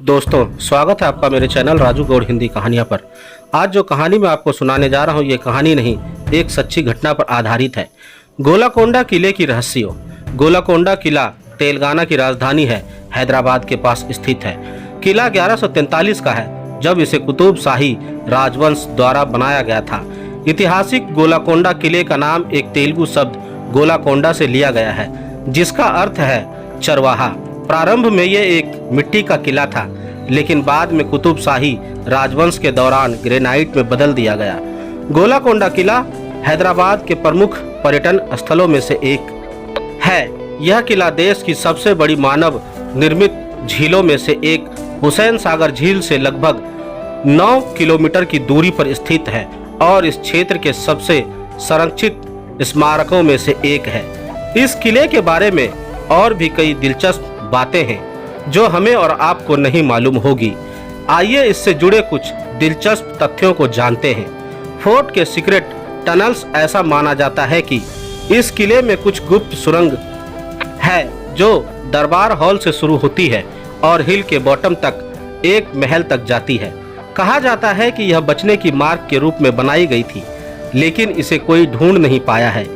दोस्तों, स्वागत है आपका मेरे चैनल राजू गौड़ हिंदी कहानियाँ पर। आज जो कहानी मैं आपको सुनाने जा रहा हूँ, ये कहानी नहीं, एक सच्ची घटना पर आधारित है। गोलाकोंडा किले की रहस्यों। गोलाकोंडा किला तेलंगाना की राजधानी है, हैदराबाद के पास स्थित है। किला 1143 का है, जब इसे कुतुब शाही राजवंश द्वारा बनाया गया था। ऐतिहासिक गोलाकोंडा किले का नाम एक तेलुगु शब्द गोलाकोंडा से लिया गया है, जिसका अर्थ है चरवाहा। प्रारंभ में ये एक मिट्टी का किला था, लेकिन बाद में कुतुब शाही राजवंश के दौरान ग्रेनाइट में बदल दिया गया। गोलाकोंडा किला हैदराबाद के प्रमुख पर्यटन स्थलों में से एक है। यह किला देश की सबसे बड़ी मानव निर्मित झीलों में से एक हुसैन सागर झील से लगभग 9 किलोमीटर की दूरी पर स्थित है और इस क्षेत्र के सबसे संरक्षित स्मारकों में से एक है। इस किले के बारे में और भी कई दिलचस्प बातें हैं जो हमें और आपको नहीं मालूम होगी। आइए इससे जुड़े कुछ दिलचस्प तथ्यों को जानते हैं। फोर्ट के सीक्रेट टनल्स। ऐसा माना जाता है कि इस किले में कुछ गुप्त सुरंग है जो दरबार हॉल से शुरू होती है और हिल के बॉटम तक एक महल तक जाती है। कहा जाता है कि यह बचने की मार्ग के रूप में बनाई गई थी, लेकिन इसे कोई ढूंढ नहीं पाया है।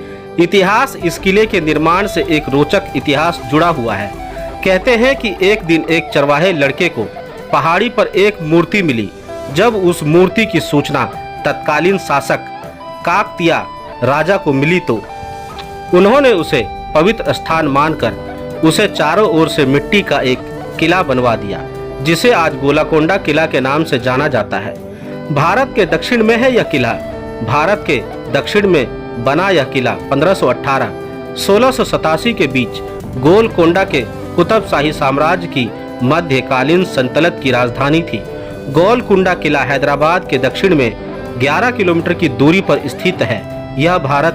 इतिहास। इस किले के निर्माण से एक रोचक इतिहास जुड़ा हुआ है। कहते हैं कि एक दिन एक चरवाहे लड़के को पहाड़ी पर एक मूर्ति मिली। जब उस मूर्ति की सूचना तत्कालीन शासक काकतीय राजा को मिली तो उन्होंने उसे पवित्र स्थान मानकर उसे चारों ओर से मिट्टी का एक किला बनवा दिया, जिसे आज गोलाकोंडा किला के नाम से जाना जाता है। भारत के दक्षिण में है यह किला। भारत के दक्षिण में बना यह किला 1518-1687 के बीच गोलकोंडा के कुतुब शाही साम्राज्य की मध्यकालीन सल्तनत की राजधानी थी। गोलकोंडा किला हैदराबाद के दक्षिण में 11 किलोमीटर की दूरी पर स्थित है। यह भारत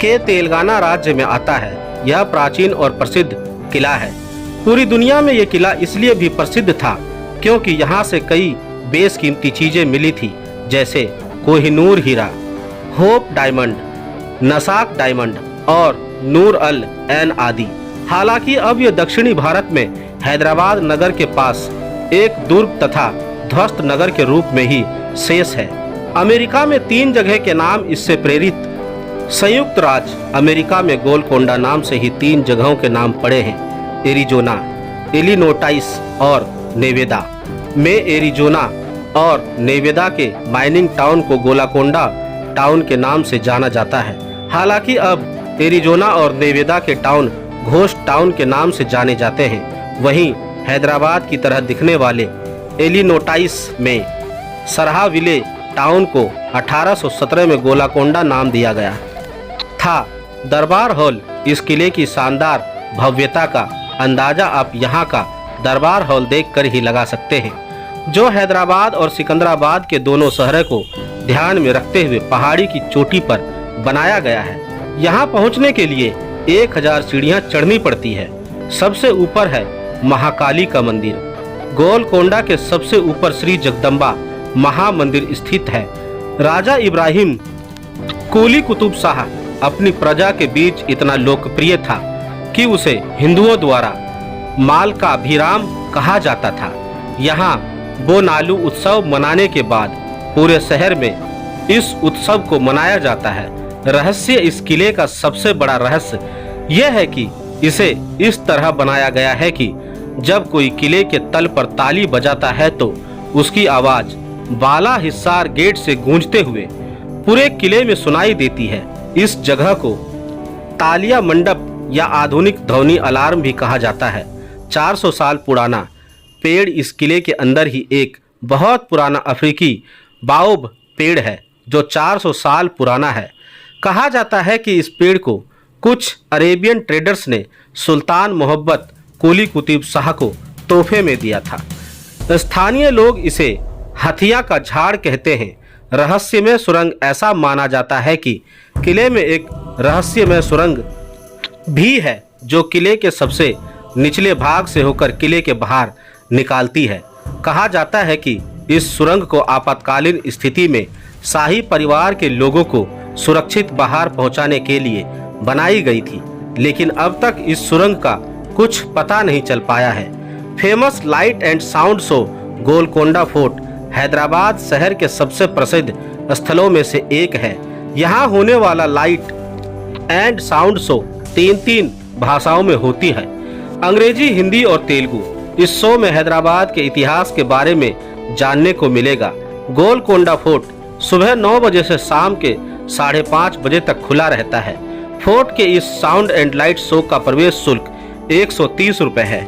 के तेलंगाना राज्य में आता है। यह प्राचीन और प्रसिद्ध किला है। पूरी दुनिया में यह किला इसलिए भी प्रसिद्ध था क्योंकि यहाँ से कई बेशकीमती चीजें मिली थी, जैसे कोहिनूर हीरा, होप डायमंड, नसाक डायमंड और नूर अल ऐन आदि। हालांकि अब यह दक्षिणी भारत में हैदराबाद नगर के पास एक दुर्ग तथा ध्वस्त नगर के रूप में ही शेष है। अमेरिका में 3 जगह के नाम इससे प्रेरित। संयुक्त राज्य अमेरिका में गोलकोंडा नाम से ही 3 जगहों के नाम पड़े हैं। एरिजोना, इलिनोइस और नेवेदा में एरिजोना और नेवेदा के माइनिंग टाउन को गोलाकोंडा टाउन के नाम से जाना जाता है। हालांकि अब एरिजोना और नेवेदा के टाउन घोस्ट टाउन के नाम से जाने जाते हैं। वहीं हैदराबाद की तरह दिखने वाले इलिनोइस में सरहाविले टाउन को 1817 में गोलाकोंडा नाम दिया गया था। दरबार हॉल। इस किले की शानदार भव्यता का अंदाजा आप यहाँ का दरबार हॉल देखकर ही लगा सकते हैं, जो हैदराबाद और सिकंदराबाद के दोनों शहरों को ध्यान में रखते हुए पहाड़ी की चोटी पर बनाया गया है। यहाँ पहुँचने के लिए 1000 सीढ़ियाँ चढ़नी पड़ती है। सबसे ऊपर है महाकाली का मंदिर। गोलकोंडा के सबसे ऊपर श्री जगदम्बा महामंदिर स्थित है। राजा इब्राहिम कुली कुतुब शाह अपनी प्रजा के बीच इतना लोकप्रिय था कि उसे हिंदुओं द्वारा मालकाभिराम कहा जाता था। यहाँ बोनालू उत्सव मनाने के बाद पूरे शहर में इस उत्सव को मनाया जाता है। रहस्य। इस किले का सबसे बड़ा रहस्य यह है कि इसे इस तरह बनाया गया है कि जब कोई किले के तल पर ताली बजाता है तो उसकी आवाज बाला हिस्सार गेट से गूंजते हुए पूरे किले में सुनाई देती है। इस जगह को तालिया मंडप या आधुनिक ध्वनि अलार्म भी कहा जाता है। 400 साल पुराना पेड़। इस किले के अंदर ही एक बहुत पुराना अफ्रीकी बाओब पेड़ है जो 400 साल पुराना है। कहा जाता है कि इस पेड़ को कुछ अरेबियन ट्रेडर्स ने सुल्तान मोहम्मद कुली कुतुब शाह को तोहफे में दिया था। स्थानीय लोग इसे हथिया का झाड़ कहते हैं। रहस्यमय सुरंग। ऐसा माना जाता है कि किले में एक रहस्यमय सुरंग भी है जो किले के सबसे निचले भाग से होकर किले के बाहर निकालती है। कहा जाता है कि इस सुरंग को आपातकालीन स्थिति में शाही परिवार के लोगों को सुरक्षित बाहर पहुंचाने के लिए बनाई गई थी, लेकिन अब तक इस सुरंग का कुछ पता नहीं चल पाया है। Famous light and sound show Golconda fort Hyderabad शहर के सबसे प्रसिद्ध स्थलों में से एक है। यहाँ होने वाला लाइट एंड साउंड शो 3 भाषाओं में होती है, अंग्रेजी, हिंदी और तेलुगु। इस शो में हैदराबाद के इतिहास के बारे में जानने को मिलेगा। गोलकोंडा फोर्ट सुबह 9 बजे से शाम के 5:30 बजे तक खुला रहता है। फोर्ट के इस साउंड एंड लाइट शो का प्रवेश शुल्क 130 रुपये है।